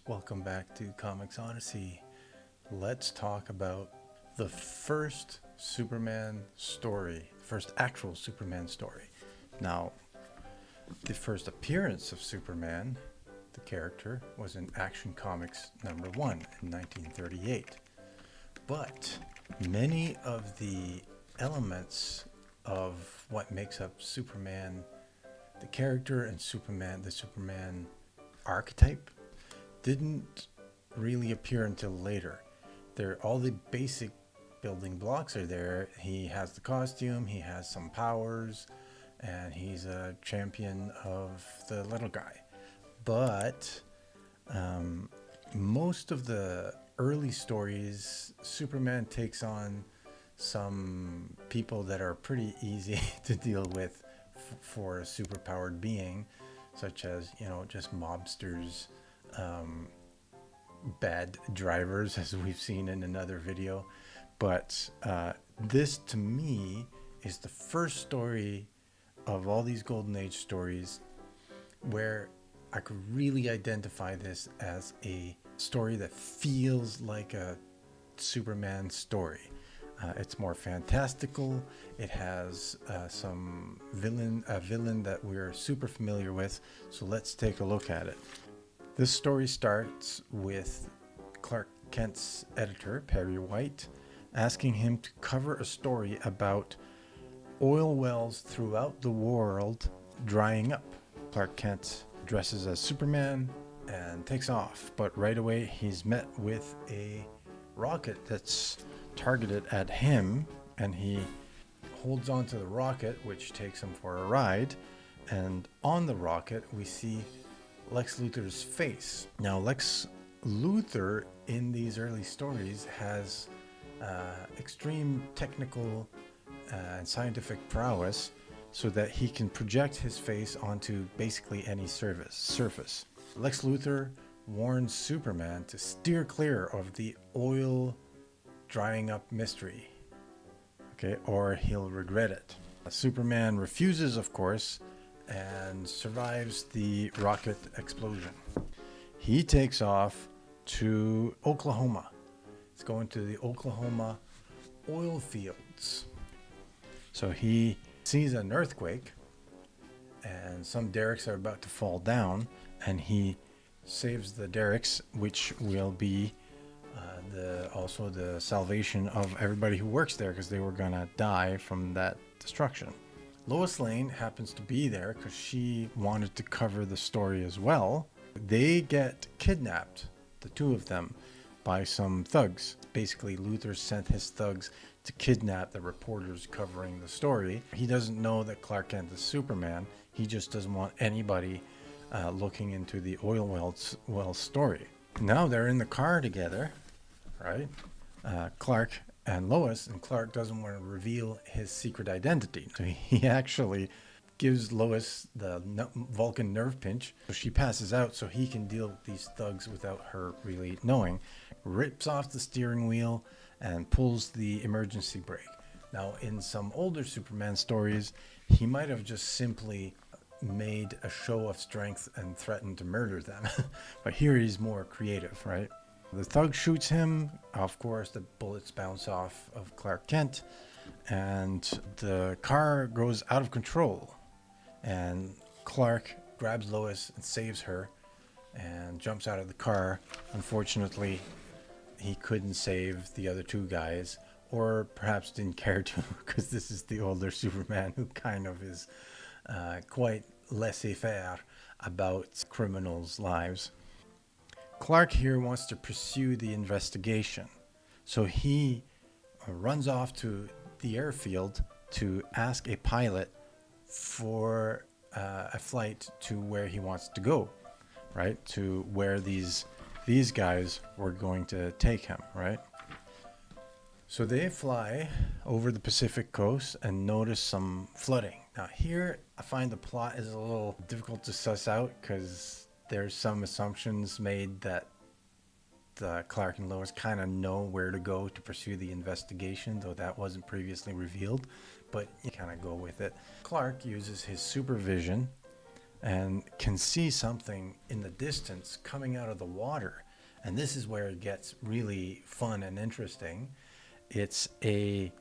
Welcome back to Comics Odyssey. Let's talk about the first Superman story, first actual Superman story. Now, the first appearance of Superman, the character, was in Action Comics #1 in 1938. But many of the elements of what makes up Superman, the character, and Superman, the Superman archetype, didn't really appear until later. All the basic building blocks are there. He has the costume, he has some powers, and he's a champion of the little guy. But most of the early stories, Superman takes on some people that are pretty easy to deal with for a superpowered being, such as, just mobsters, bad drivers, as we've seen in another video. But this, to me, is the first story of all these Golden Age stories where I could really identify this as a story that feels like a Superman story. It's more fantastical. It has a villain that we're super familiar with. So let's take a look at it. This story starts with Clark Kent's editor, Perry White, asking him to cover a story about oil wells throughout the world drying up. Clark Kent dresses as Superman and takes off, but right away he's met with a rocket that's targeted at him, and he holds onto the rocket, which takes him for a ride. And on the rocket we see Lex Luthor's face. Now, Lex Luthor in these early stories has extreme technical and scientific prowess so that he can project his face onto basically any surface. Lex Luthor warns Superman to steer clear of the oil drying up mystery, okay, or he'll regret it. Superman refuses, of course, and survives the rocket explosion. He takes off to Oklahoma. He's going to the Oklahoma oil fields. So he sees an earthquake and some derricks are about to fall down, and he saves the derricks, which will be also the salvation of everybody who works there, because they were gonna die from that destruction. Lois Lane happens to be there because she wanted to cover the story as well. They get kidnapped, the two of them, by some thugs. Basically, Luthor sent his thugs to kidnap the reporters covering the story. He doesn't know that Clark Kent is Superman. He just doesn't want anybody looking into the oil well story. Now they're in the car together, right? Clark and Lois, and Clark doesn't want to reveal his secret identity. So he actually gives Lois the Vulcan nerve pinch, so she passes out so he can deal with these thugs without her really knowing. Rips off the steering wheel and pulls the emergency brake. Now, in some older Superman stories, he might have just simply made a show of strength and threatened to murder them. But here he's more creative, right? The thug shoots him. Of course, the bullets bounce off of Clark Kent, and the car goes out of control. And Clark grabs Lois and saves her and jumps out of the car. Unfortunately, he couldn't save the other two guys, or perhaps didn't care to, because this is the older Superman who kind of is quite laissez-faire about criminals' lives. Clark here wants to pursue the investigation, so he runs off to the airfield to ask a pilot for a flight to where he wants to go, right? To where these guys were going to take him, right? So they fly over the Pacific coast and notice some flooding. Now here, I find the plot is a little difficult to suss out, because there's some assumptions made that Clark and Lois kind of know where to go to pursue the investigation, though that wasn't previously revealed, but you kind of go with it. Clark uses his supervision and can see something in the distance coming out of the water. And this is where it gets really fun and interesting. It's a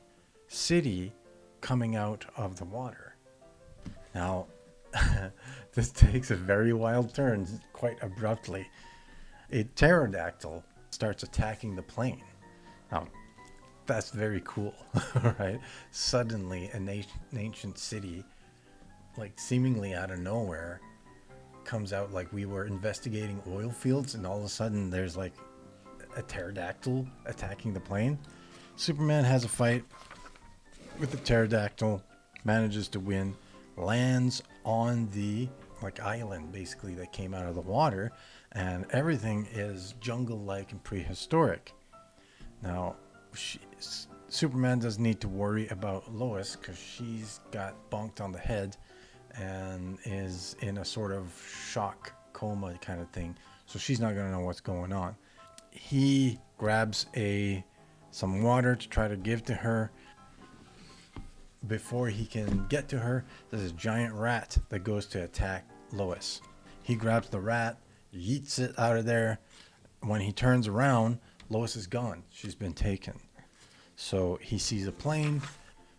city coming out of the water. Now, this takes a very wild turn quite abruptly. A pterodactyl starts attacking the plane. Now, that's very cool, right? Suddenly, an ancient city, like seemingly out of nowhere, comes out like we were investigating oil fields, and all of a sudden there's like a pterodactyl attacking the plane. Superman has a fight with the pterodactyl, manages to win, lands on the like island basically that came out of the water, and everything is jungle-like and prehistoric. Now, Superman doesn't need to worry about Lois because she's got bonked on the head and is in a sort of shock coma kind of thing, so she's not going to know what's going on. He grabs some water to try to give to her. Before he can get to her, there's a giant rat that goes to attack Lois. He grabs the rat, yeets it out of there. When he turns around, Lois is gone. She's been taken. So he sees a plane.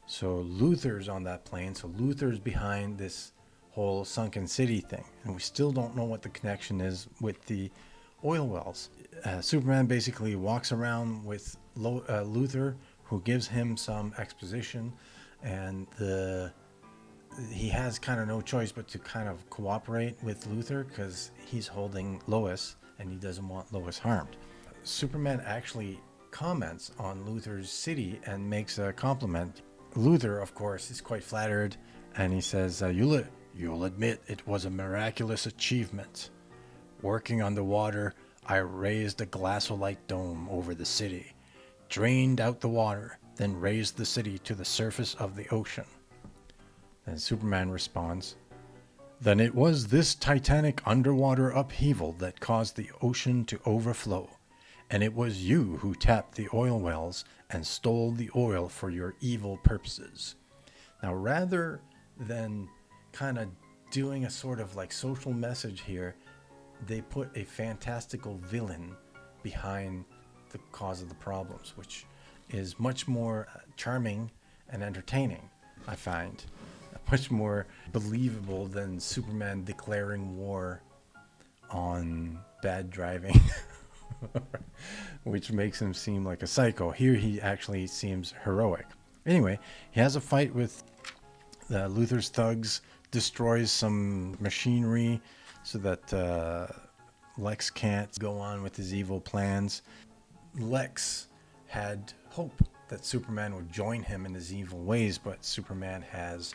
So Luthor's on that plane. So Luthor's behind this whole sunken city thing. And we still don't know what the connection is with the oil wells. Superman basically walks around with Luthor, who gives him some exposition. And he has kind of no choice but to kind of cooperate with Luthor because he's holding Lois and he doesn't want Lois harmed. Superman actually comments on Luthor's city and makes a compliment. Luthor, of course, is quite flattered, and he says, you'll admit it was a miraculous achievement. Working underwater, I raised a glassolite dome over the city, drained out the water, then raised the city to the surface of the ocean. Then Superman responds, then it was this titanic underwater upheaval that caused the ocean to overflow, and it was you who tapped the oil wells and stole the oil for your evil purposes. Now, rather than kind of doing a sort of like social message here, they put a fantastical villain behind the cause of the problems, which is much more charming and entertaining, I find. Much more believable than Superman declaring war on bad driving, which makes him seem like a psycho. Here he actually seems heroic. Anyway, he has a fight with Luthor's thugs, destroys some machinery so that Lex can't go on with his evil plans. Lex had hope that Superman would join him in his evil ways, but Superman has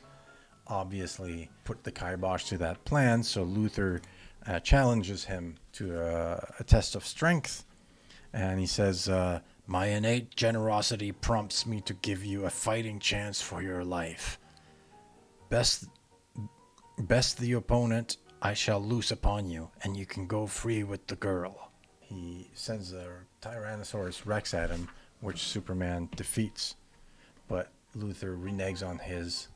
obviously put the kibosh to that plan, so Luthor challenges him to a test of strength, and he says, my innate generosity prompts me to give you a fighting chance for your life. Best the opponent, I shall loose upon you, and you can go free with the girl. He sends a Tyrannosaurus Rex at him, which Superman defeats, but Luthor reneges on his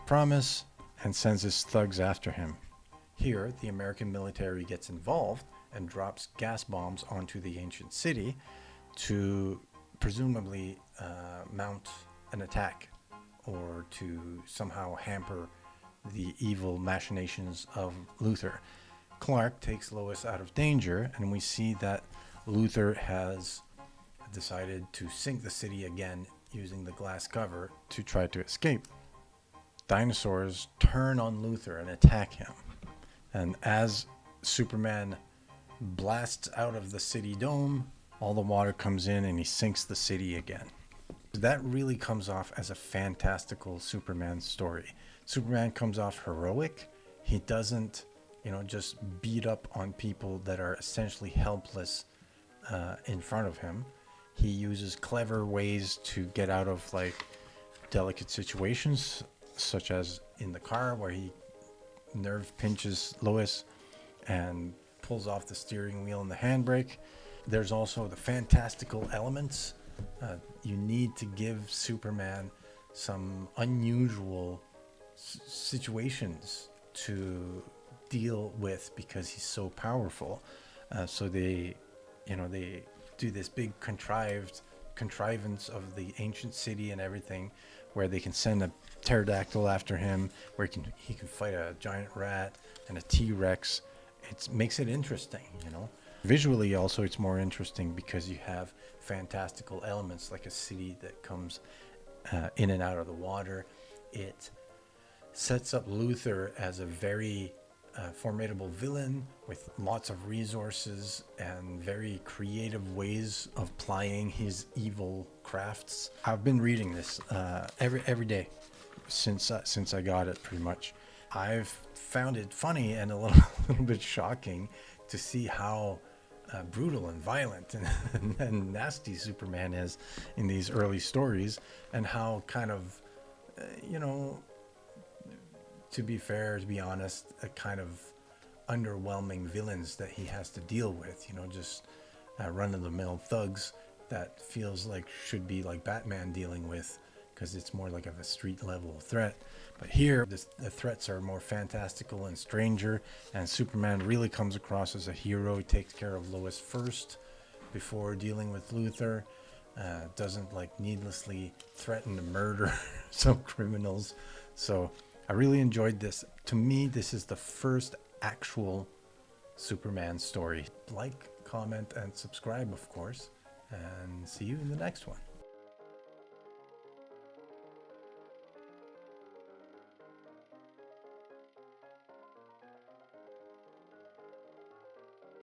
promise and sends his thugs after him. Here, the American military gets involved and drops gas bombs onto the ancient city to presumably mount an attack or to somehow hamper the evil machinations of Luthor. Clark takes Lois out of danger, and we see that Luthor has decided to sink the city again using the glass cover to try to escape. Dinosaurs turn on Luthor and attack him. And as Superman blasts out of the city dome, all the water comes in and he sinks the city again. That really comes off as a fantastical Superman story. Superman comes off heroic. He doesn't, just beat up on people that are essentially helpless in front of him. He uses clever ways to get out of delicate situations, such as in the car where he nerve pinches Lois and pulls off the steering wheel and the handbrake. There's also the fantastical elements. You need to give Superman some unusual situations to deal with because he's so powerful. So they do this big contrivance of the ancient city and everything, where they can send a pterodactyl after him, where he can fight a giant rat and a T-Rex. It makes it interesting. Visually also it's more interesting because you have fantastical elements like a city that comes in and out of the water. It sets up Luther as a very formidable villain with lots of resources and very creative ways of plying his evil crafts. I've been reading this every day since I got it, pretty much. I've found it funny and a little bit shocking to see how brutal and violent and nasty Superman is in these early stories, and how kind of to be honest, a kind of underwhelming villains that he has to deal with, just run-of-the-mill thugs that feels like should be like Batman dealing with, because it's more like of a street level threat. But here the threats are more fantastical and stranger, and Superman really comes across as a hero. He takes care of Lois first before dealing with Luther. Doesn't like needlessly threaten to murder some criminals. So I really enjoyed this. To me, this is the first actual Superman story. Like, comment, and subscribe, of course. And see you in the next one.